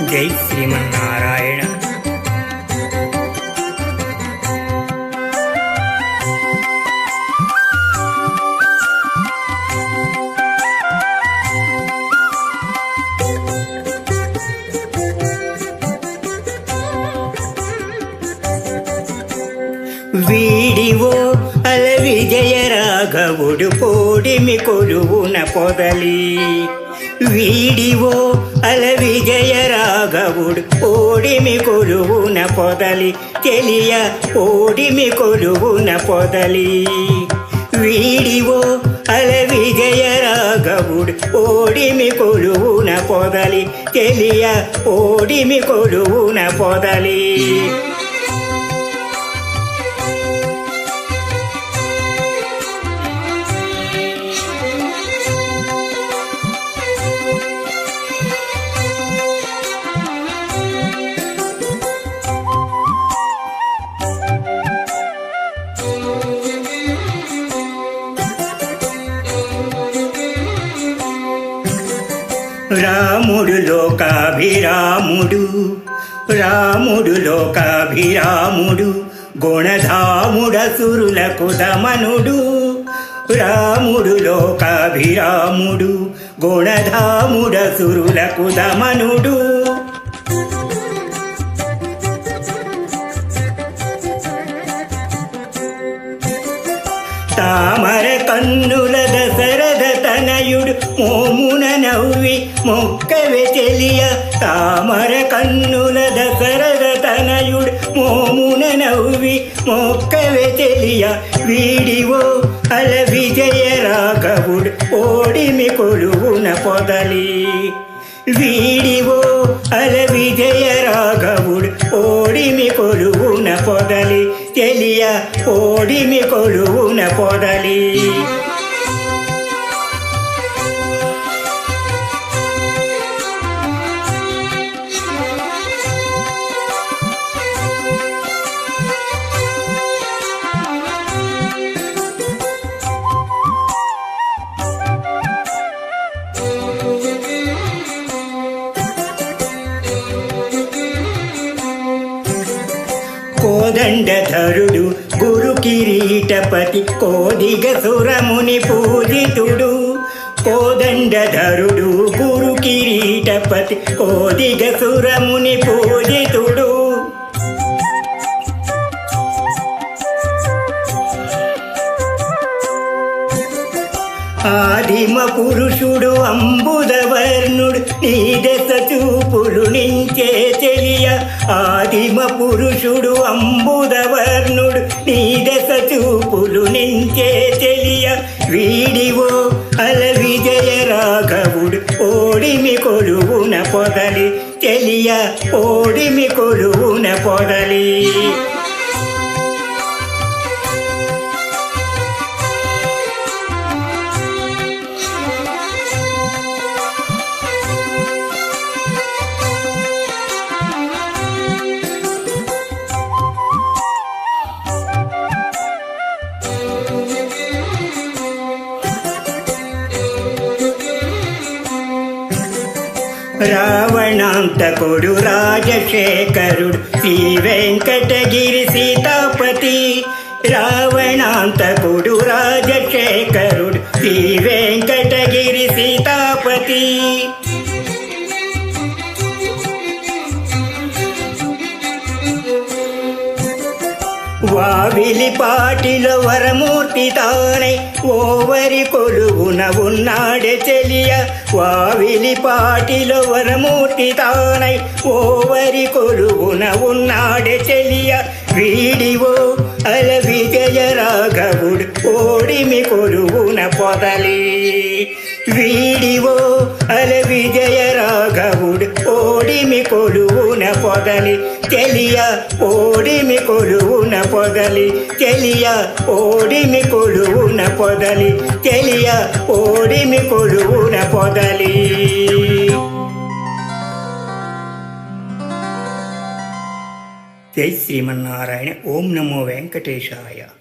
జై శ్రీమన్నారాయణ. వీడివో అల విజయ రాఘవుడు పోడిమి కొలువున పొదలి. వీడివో అల విజయ రాఘవుడు ఓడిమి కొలువున పొదలి. తెలియ ఓడిమి కొలువున పొదలి. వీడివో అల విజయ రాఘవుడు ఓడిమి కొలువున పొదలి. తెలియ ఓడిమి కొలువున పొదలి. రాముడు లోకాభిరాముడు, రాముడు లోకాభిరాముడు, గుణధాముడసురులకు దమనుడు. రాముడు లోకాభిరాముడు, గుణధాముడసురులకు దమనుడు. తామర కన్నుల దశరథ తనయుడు మోమున నవ్వి మొక్కవే తెలియ. తామర కన్నుల దశరథ తనయుడు మోమున నవ్వి మొక్కవే తెలియ. వీడివో అల విజయ రాఘవుడు ఓడిమి కొలువున పొదలి. వీడివో అల విజయ రాఘవుడు ఓడిమి కొలువున పొదలి. తెలియ ఓడిమి కొలువున పొదలి. కోదండధరుడు గురు కిరీటపతి కోదిగ సురముని పూజితుడు. కోదండధరుడు గురు కిరీటపతి కోదిగ సురముని పూజితుడు. ఆదిమ పురుషుడు అంబుదవర్ణుడు నీ దశ చూపులు నించే తెలియ. ఆదిమ పురుషుడు అంబుదవర్ణుడు నీ దశ చూపులు నించే తెలియ. వీడివో అల విజయ రాఘవుడు ఓడిమి కొలువున పొదలి. తెలియ ఓడిమి కొలువున పొదలి. రావణాంతకుడు రాజశేఖరుడు శ్రీ వెంకటగిరి సీతాపతి. రావణాంతకుడు రాజశేఖరుడు శ్రీ వెంకటగిరి సీతాపతి. వావిలి పాటిలో వరమూర్తి తానై ఓవరి కొలువున ఉన్నాడే తెలియ. వావిలి పాటిలో వరమూర్తి తానై ఓవరి కొలువున ఉన్నాడే తెలియ. వీడివో అల విజయ రాఘవుడు ఓడిమి కొలువున పొదలి. వీడివో అల విజయ రాఘవుడు ఓడిమి కొలువున పొదలి. తెలియ ఓడిమి కొలువున పొదలి. తెలియ ఓడిమి కొలువున పొదలి. తెలియ ఓడిమి కొలువున పొదలి. జై శ్రీమన్నారాయణ. ఓం నమో వెంకటేశాయ.